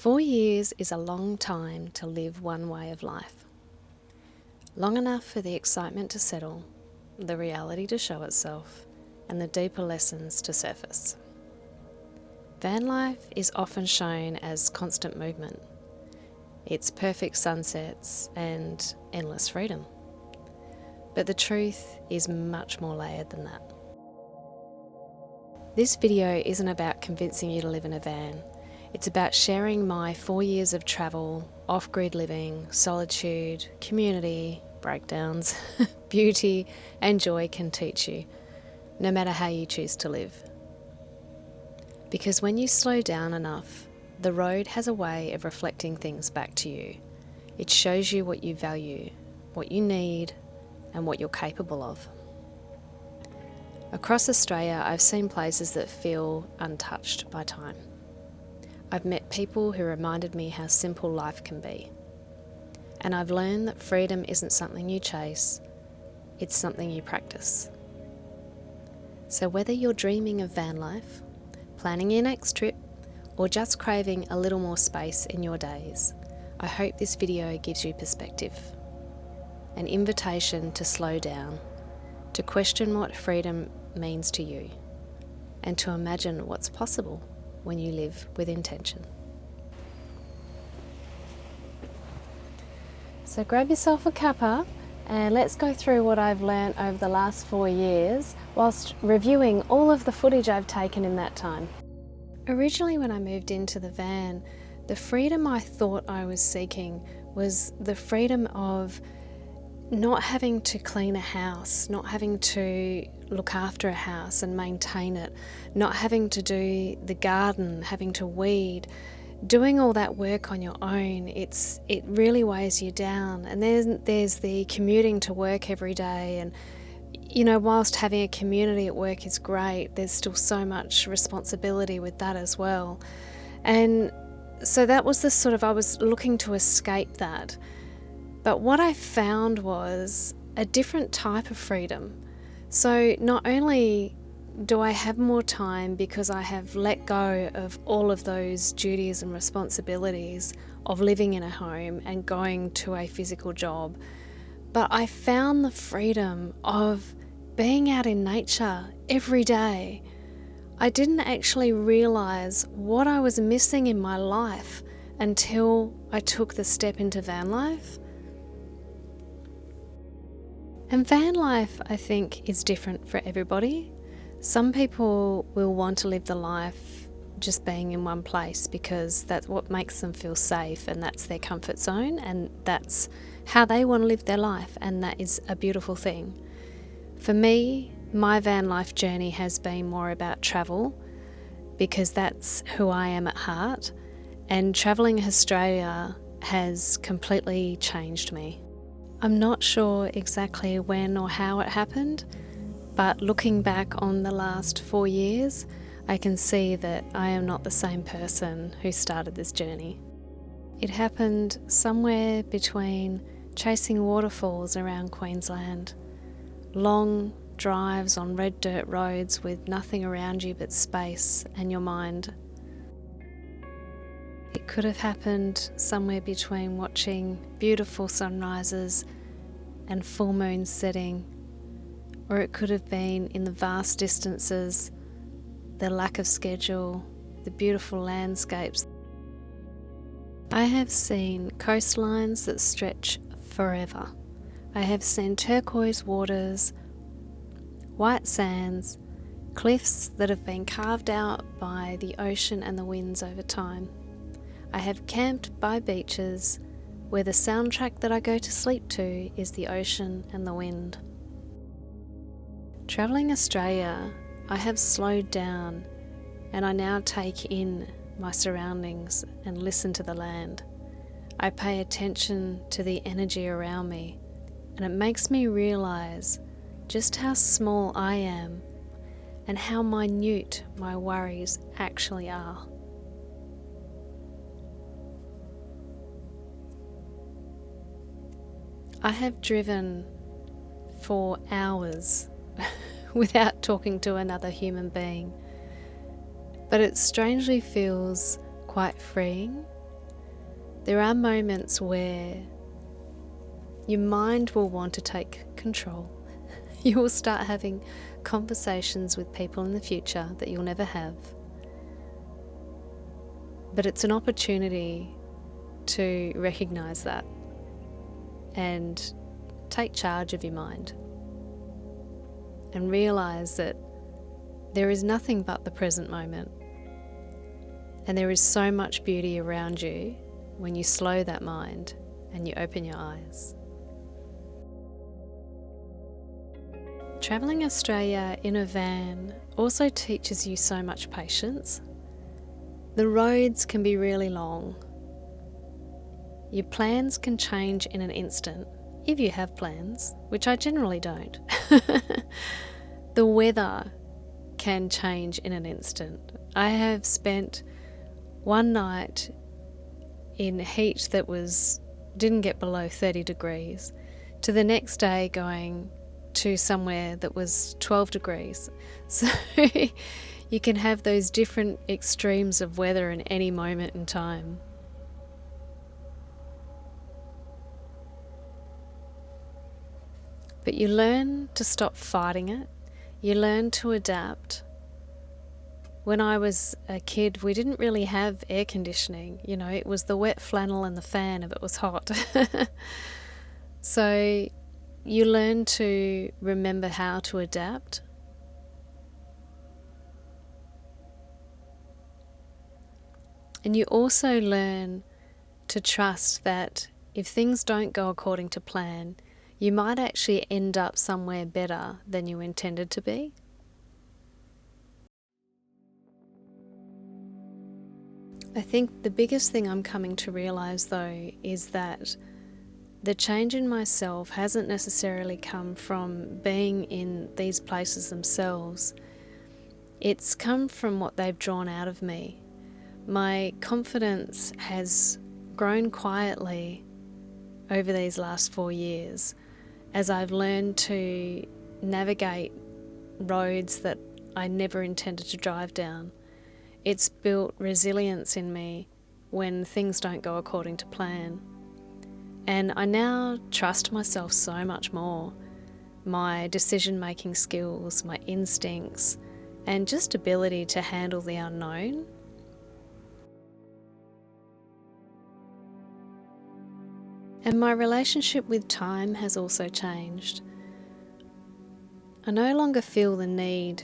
4 years is a long time to live one way of life. Long enough for the excitement to settle, the reality to show itself, and the deeper lessons to surface. Van life is often shown as constant movement. It's perfect sunsets and endless freedom. But the truth is much more layered than that. This video isn't about convincing you to live in a van. It's about sharing my 4 years of travel, off-grid living, solitude, community, breakdowns, beauty and joy can teach you, no matter how you choose to live. Because when you slow down enough, the road has a way of reflecting things back to you. It shows you what you value, what you need, and what you're capable of. Across Australia, I've seen places that feel untouched by time. I've met people who reminded me how simple life can be. And I've learned that freedom isn't something you chase, it's something you practice. So whether you're dreaming of van life, planning your next trip, or just craving a little more space in your days, I hope this video gives you perspective. An invitation to slow down, to question what freedom means to you, and to imagine what's possible when you live with intention. So grab yourself a cuppa and let's go through what I've learned over the last 4 years whilst reviewing all of the footage I've taken in that time. Originally, when I moved into the van, the freedom I thought I was seeking was the freedom of not having to clean a house, not having to look after a house and maintain it, not having to do the garden, having to weed, doing all that work on your own. It really weighs you down. And there's the commuting to work every day, and whilst having a community at work is great, there's still so much responsibility with that as well. And so that was I was looking to escape that. But what I found was a different type of freedom. So not only do I have more time because I have let go of all of those duties and responsibilities of living in a home and going to a physical job, but I found the freedom of being out in nature every day. I didn't actually realise what I was missing in my life until I took the step into van life. And van life, I think, is different for everybody. Some people will want to live the life just being in one place because that's what makes them feel safe and that's their comfort zone and that's how they want to live their life, and that is a beautiful thing. For me, my van life journey has been more about travel because that's who I am at heart, and travelling Australia has completely changed me. I'm not sure exactly when or how it happened, but looking back on the last 4 years, I can see that I am not the same person who started this journey. It happened somewhere between chasing waterfalls around Queensland, long drives on red dirt roads with nothing around you but space and your mind. It could have happened somewhere between watching beautiful sunrises and full moon setting, or it could have been in the vast distances, the lack of schedule, the beautiful landscapes. I have seen coastlines that stretch forever. I have seen turquoise waters, white sands, cliffs that have been carved out by the ocean and the winds over time. I have camped by beaches where the soundtrack that I go to sleep to is the ocean and the wind. Travelling Australia, I have slowed down and I now take in my surroundings and listen to the land. I pay attention to the energy around me, and it makes me realise just how small I am and how minute my worries actually are. I have driven for hours without talking to another human being, but it strangely feels quite freeing There are moments where your mind will want to take control. You will start having conversations with people in the future that you'll never have. But it's an opportunity to recognise that and take charge of your mind and realise that there is nothing but the present moment, and there is so much beauty around you when you slow that mind and you open your eyes. Travelling Australia in a van also teaches you so much patience. The roads can be really long. Your plans can change in an instant, if you have plans, which I generally don't. The weather can change in an instant. I have spent one night in heat that didn't get below 30 degrees to the next day going to somewhere that was 12 degrees. So you can have those different extremes of weather in any moment in time. But you learn to stop fighting it. You learn to adapt. When I was a kid, we didn't really have air conditioning. It was the wet flannel and the fan if it was hot. So you learn to remember how to adapt. And you also learn to trust that if things don't go according to plan, you might actually end up somewhere better than you intended to be. I think the biggest thing I'm coming to realise though is that the change in myself hasn't necessarily come from being in these places themselves. It's come from what they've drawn out of me. My confidence has grown quietly over these last 4 years as I've learned to navigate roads that I never intended to drive down. It's built resilience in me when things don't go according to plan. And I now trust myself so much more. My decision-making skills, my instincts, and just ability to handle the unknown. And my relationship with time has also changed. I no longer feel the need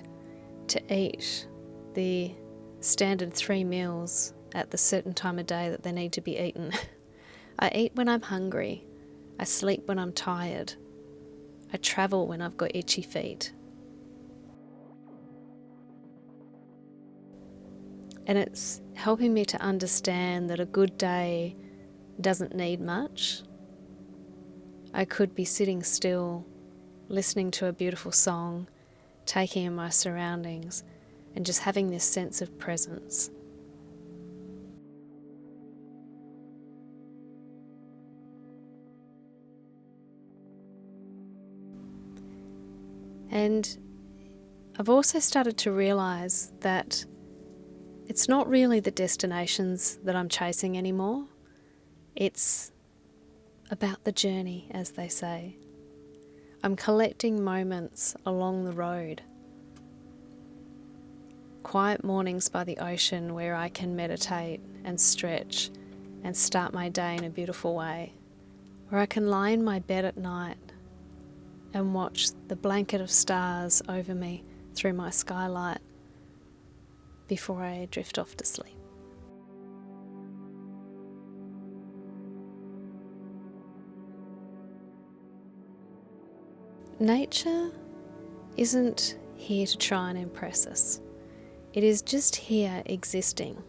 to eat the standard 3 meals at the certain time of day that they need to be eaten. I eat when I'm hungry. I sleep when I'm tired. I travel when I've got itchy feet. And it's helping me to understand that a good day doesn't need much. I could be sitting still, listening to a beautiful song, taking in my surroundings, and just having this sense of presence. And I've also started to realise that it's not really the destinations that I'm chasing anymore. It's about the journey, as they say. I'm collecting moments along the road. Quiet mornings by the ocean where I can meditate and stretch and start my day in a beautiful way. Where I can lie in my bed at night and watch the blanket of stars over me through my skylight before I drift off to sleep. Nature isn't here to try and impress us. It is just here existing.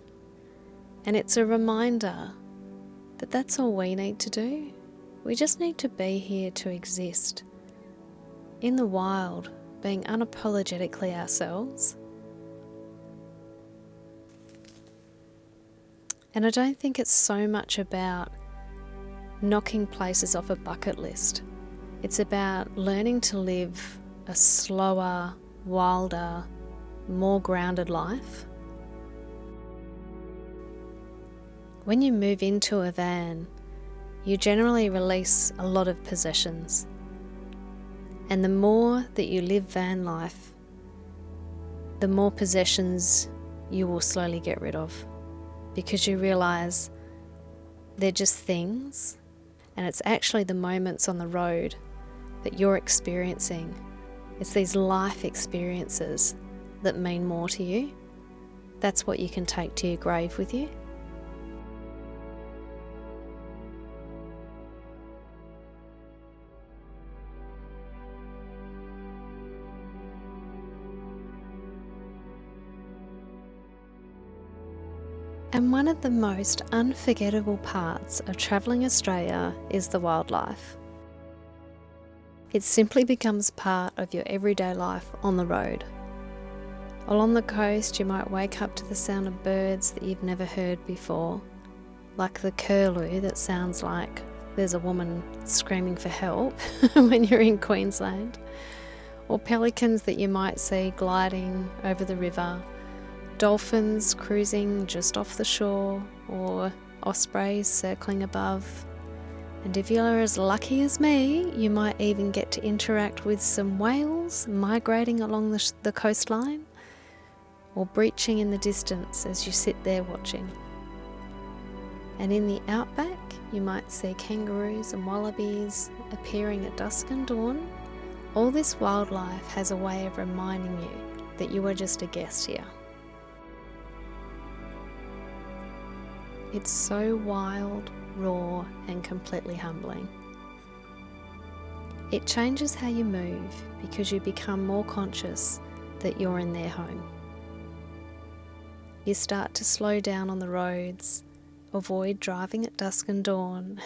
And it's a reminder that that's all we need to do. We just need to be here to exist. In the wild, being unapologetically ourselves. And I don't think it's so much about knocking places off a bucket list. It's about learning to live a slower, wilder, more grounded life. When you move into a van, you generally release a lot of possessions. And the more that you live van life, the more possessions you will slowly get rid of, because you realise they're just things, and it's actually the moments on the road that you're experiencing. It's these life experiences that mean more to you. That's what you can take to your grave with you. And one of the most unforgettable parts of travelling Australia is the wildlife. It simply becomes part of your everyday life on the road. Along the coast, you might wake up to the sound of birds that you've never heard before, like the curlew that sounds like there's a woman screaming for help when you're in Queensland, or pelicans that you might see gliding over the river, dolphins cruising just off the shore, or ospreys circling above. And if you're as lucky as me, you might even get to interact with some whales migrating along the coastline, or breaching in the distance as you sit there watching. And in the outback, you might see kangaroos and wallabies appearing at dusk and dawn. All this wildlife has a way of reminding you that you are just a guest here. It's so wild, raw, and completely humbling. It changes how you move because you become more conscious that you're in their home. You start to slow down on the roads, avoid driving at dusk and dawn,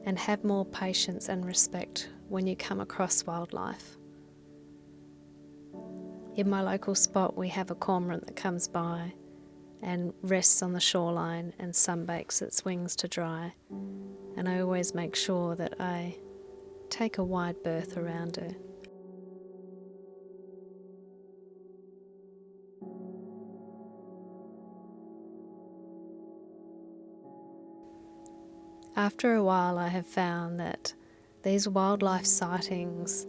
and have more patience and respect when you come across wildlife. In my local spot, we have a cormorant that comes by and rests on the shoreline and sunbakes its wings to dry, and I always make sure that I take a wide berth around her. After a while, I have found that these wildlife sightings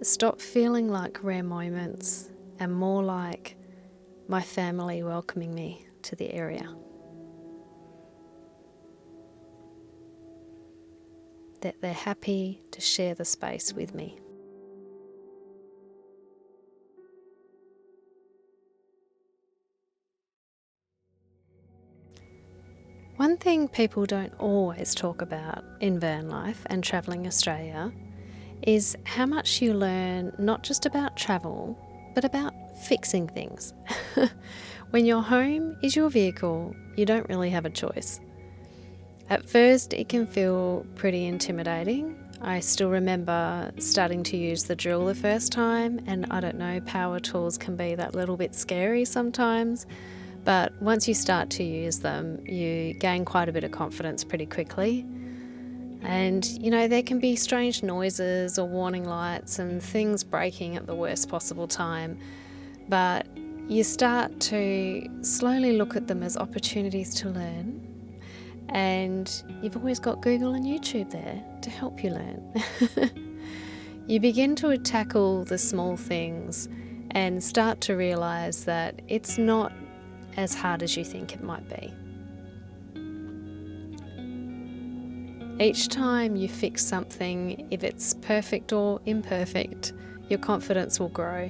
stop feeling like rare moments and more like my family welcoming me to the area. That they're happy to share the space with me. One thing people don't always talk about in van life and travelling Australia is how much you learn not just about travel, but about fixing things. When your home is your vehicle, you don't really have a choice. At first, it can feel pretty intimidating. I still remember starting to use the drill the first time, and I don't know, power tools can be that little bit scary sometimes. But once you start to use them, you gain quite a bit of confidence pretty quickly. And, you know, there can be strange noises or warning lights and things breaking at the worst possible time. But you start to slowly look at them as opportunities to learn. And you've always got Google and YouTube there to help you learn. You begin to tackle the small things and start to realise that it's not as hard as you think it might be. Each time you fix something, if it's perfect or imperfect, your confidence will grow.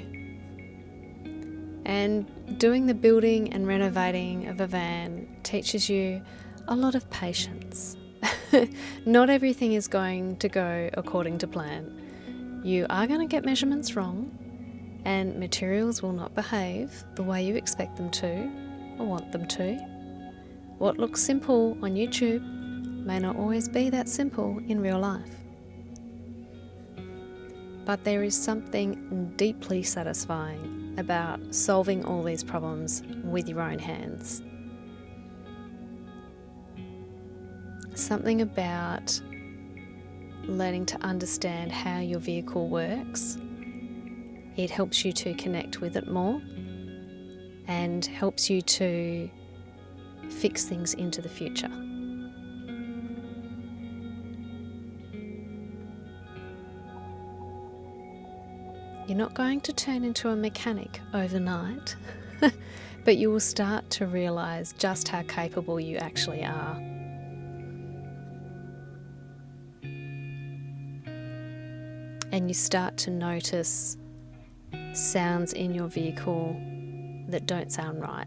And doing the building and renovating of a van teaches you a lot of patience. Not everything is going to go according to plan. You are going to get measurements wrong, and materials will not behave the way you expect them to or want them to. What looks simple on YouTube may not always be that simple in real life. But there is something deeply satisfying about solving all these problems with your own hands. Something about learning to understand how your vehicle works. It helps you to connect with it more and helps you to fix things into the future. You're not going to turn into a mechanic overnight, but you will start to realise just how capable you actually are. And you start to notice sounds in your vehicle that don't sound right.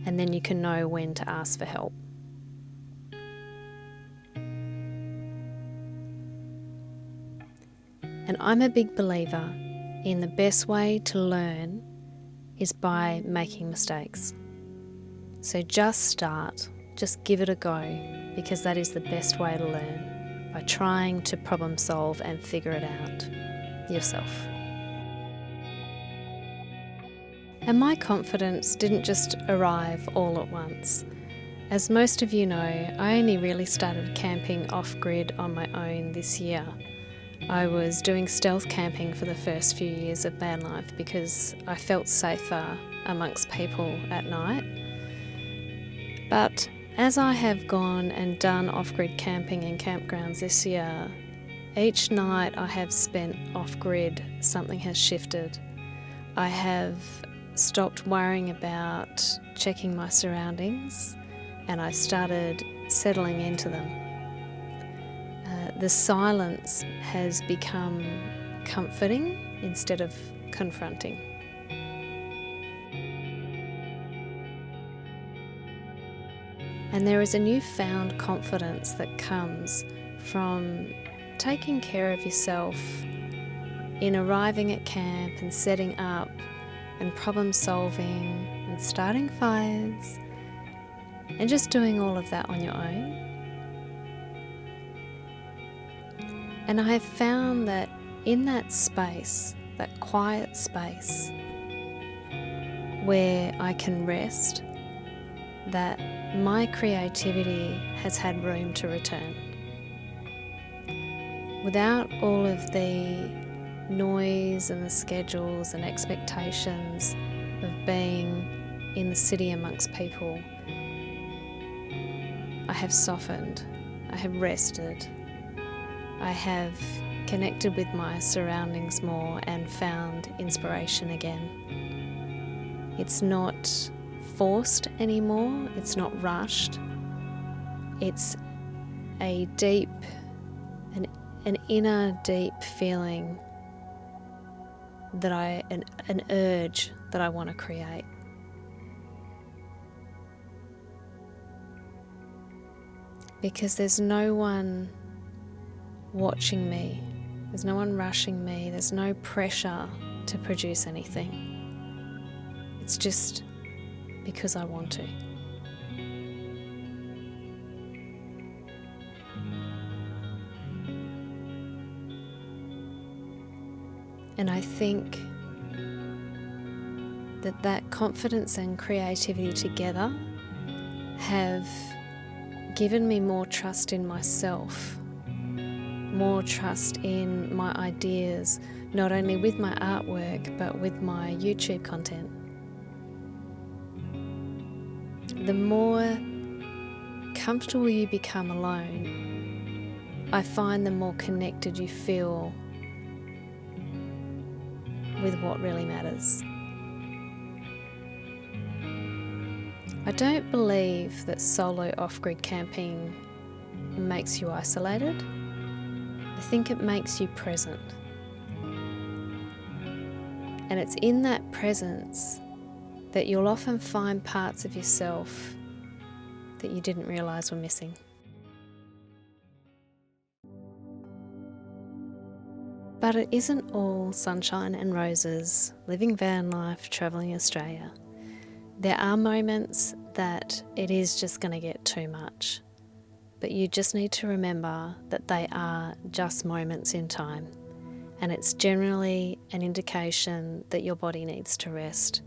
And then you can know when to ask for help. And I'm a big believer in the best way to learn is by making mistakes. So just start, just give it a go, because that is the best way to learn, by trying to problem solve and figure it out yourself. And my confidence didn't just arrive all at once. As most of you know, I only really started camping off-grid on my own this year. I was doing stealth camping for the first few years of van life because I felt safer amongst people at night. But as I have gone and done off-grid camping in campgrounds this year, each night I have spent off-grid, something has shifted. I have stopped worrying about checking my surroundings and I've started settling into them. The silence has become comforting instead of confronting. And there is a newfound confidence that comes from taking care of yourself in arriving at camp and setting up and problem solving and starting fires and just doing all of that on your own. And I have found that in that space, that quiet space where I can rest, that my creativity has had room to return. Without all of the noise and the schedules and expectations of being in the city amongst people, I have softened, I have rested, I have connected with my surroundings more and found inspiration again. It's not forced anymore, it's not rushed. It's a deep, an inner deep feeling that an urge that I want to create. Because there's no one watching me, there's no one rushing me, there's no pressure to produce anything. It's just because I want to. And I think that confidence and creativity together have given me more trust in myself, more trust in my ideas, not only with my artwork but with my YouTube content. The more comfortable you become alone, I find the more connected you feel with what really matters. I don't believe that solo off-grid camping makes you isolated. I think it makes you present. And it's in that presence that you'll often find parts of yourself that you didn't realise were missing. But it isn't all sunshine and roses, living van life, travelling Australia. There are moments that it is just going to get too much, but you just need to remember that they are just moments in time, and it's generally an indication that your body needs to rest,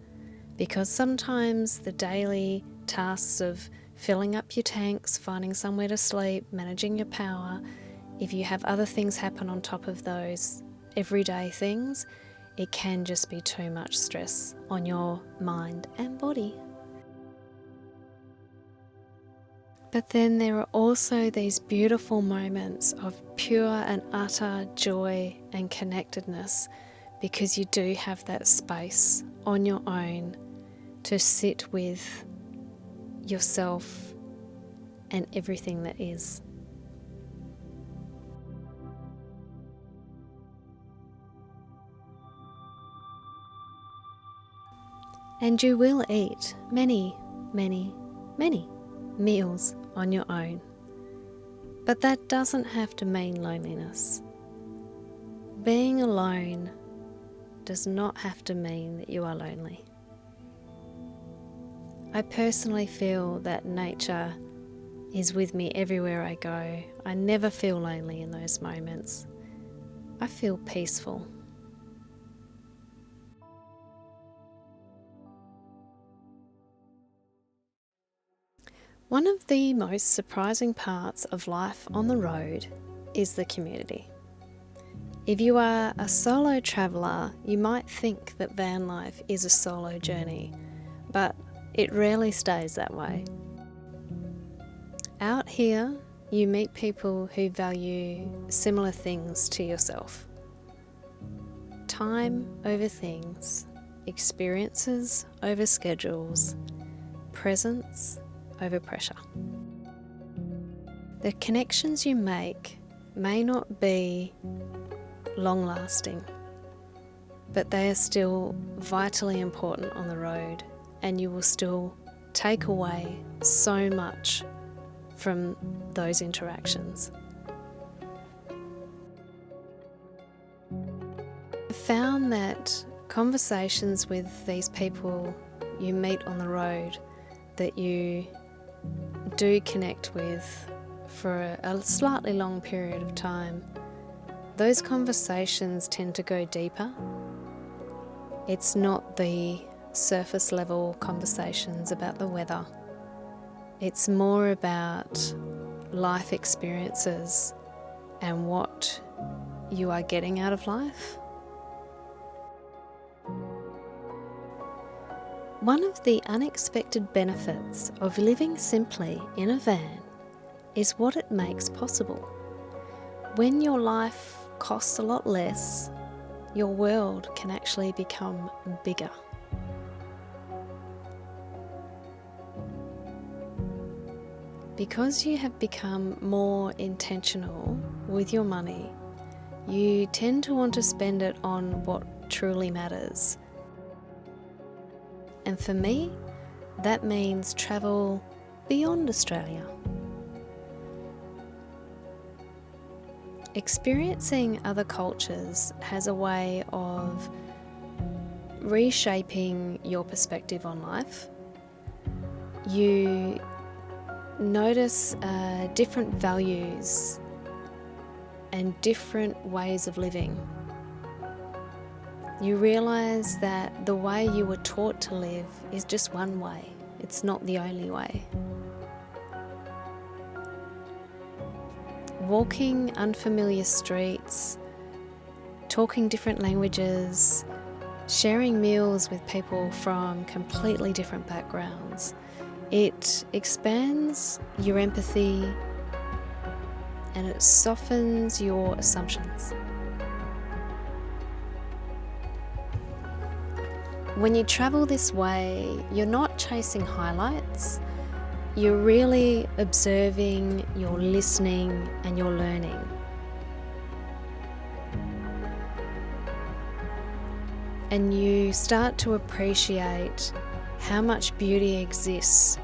because sometimes the daily tasks of filling up your tanks, finding somewhere to sleep, managing your power, if you have other things happen on top of those, everyday things, it can just be too much stress on your mind and body. But then there are also these beautiful moments of pure and utter joy and connectedness, because you do have that space on your own to sit with yourself and everything that is. And you will eat many, many, many meals on your own. But that doesn't have to mean loneliness. Being alone does not have to mean that you are lonely. I personally feel that nature is with me everywhere I go. I never feel lonely in those moments. I feel peaceful. One of the most surprising parts of life on the road is the community. If you are a solo traveller, you might think that van life is a solo journey, but it rarely stays that way. Out here, you meet people who value similar things to yourself. Time over things, experiences over schedules, presence over pressure. The connections you make may not be long-lasting, but they are still vitally important on the road, and you will still take away so much from those interactions. I found that conversations with these people you meet on the road that you do connect with for a slightly long period of time, those conversations tend to go deeper. It's not the surface level conversations about the weather. It's more about life experiences and what you are getting out of life. One of the unexpected benefits of living simply in a van is what it makes possible. When your life costs a lot less, your world can actually become bigger. Because you have become more intentional with your money, you tend to want to spend it on what truly matters. And for me, that means travel beyond Australia. Experiencing other cultures has a way of reshaping your perspective on life. You notice different values and different ways of living. You realise that the way you were taught to live is just one way. It's not the only way. Walking unfamiliar streets, talking different languages, sharing meals with people from completely different backgrounds, it expands your empathy and it softens your assumptions. When you travel this way, you're not chasing highlights, you're really observing, you're listening, and you're learning. And you start to appreciate how much beauty exists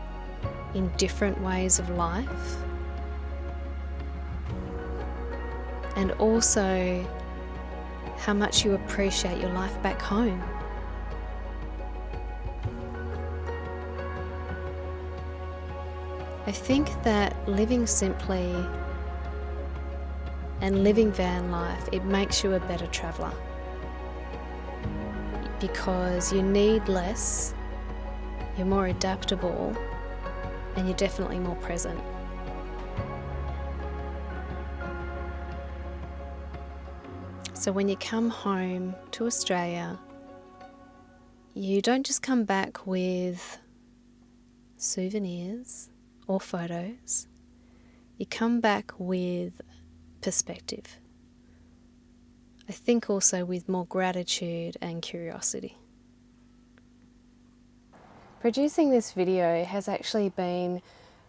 in different ways of life, and also how much you appreciate your life back home. I think that living simply and living van life, it makes you a better traveller, because you need less, you're more adaptable, and you're definitely more present. So when you come home to Australia, you don't just come back with souvenirs or photos, you come back with perspective. I think also with more gratitude and curiosity. Producing this video has actually been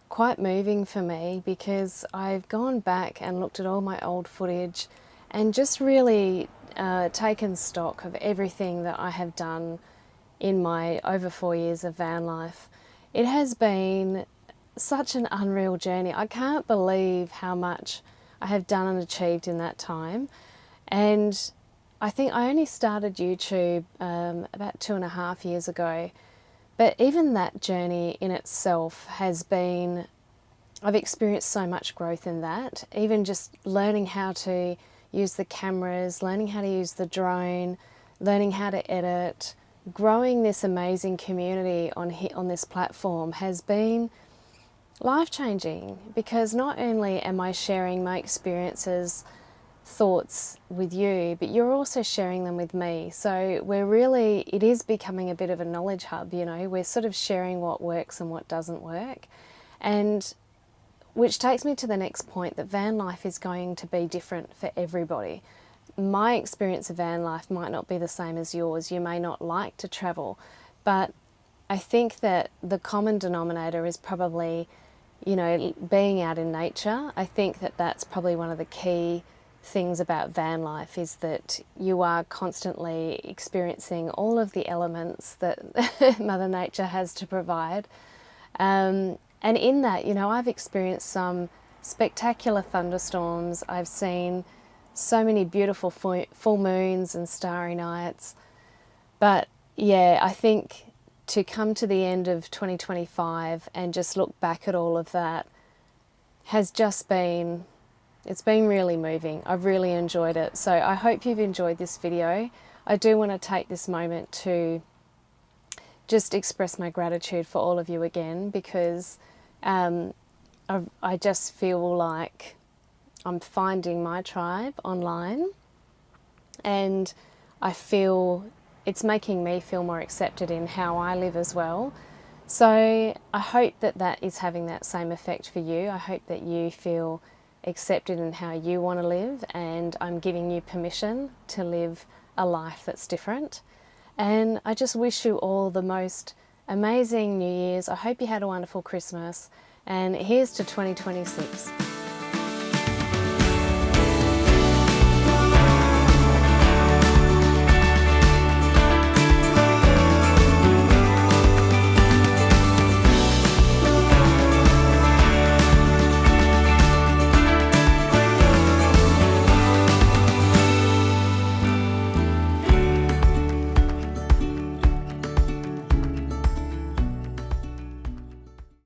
quite moving for me because I've gone back and looked at all my old footage and just really taken stock of everything that I have done in my over 4 years of van life. It has been such an unreal journey. I can't believe how much I have done and achieved in that time. And I think I only started YouTube about 2.5 years ago. But even that journey in itself has been, I've experienced so much growth in that. Even just learning how to use the cameras, learning how to use the drone, learning how to edit, growing this amazing community on this platform has been life-changing, because not only am I sharing my experiences, thoughts with you, but you're also sharing them with me. So it is becoming a bit of a knowledge hub, you know. We're sort of sharing what works and what doesn't work. And which takes me to the next point, that van life is going to be different for everybody. My experience of van life might not be the same as yours. You may not like to travel, but I think that the common denominator is probably, you know, being out in nature. I think that that's probably one of the key things about van life, is that you are constantly experiencing all of the elements that Mother Nature has to provide. And in that, you know, I've experienced some spectacular thunderstorms. I've seen so many beautiful full moons and starry nights. But yeah, I think to come to the end of 2025 and just look back at all of that has just been, it's been really moving. I've really enjoyed it. So I hope you've enjoyed this video. I do want to take this moment to just express my gratitude for all of you again, because I just feel like I'm finding my tribe online, and I feel it's making me feel more accepted in how I live as well. So I hope that that is having that same effect for you. I hope that you feel accepted in how you want to live, and I'm giving you permission to live a life that's different. And I just wish you all the most amazing New Year's. I hope you had a wonderful Christmas, and here's to 2026.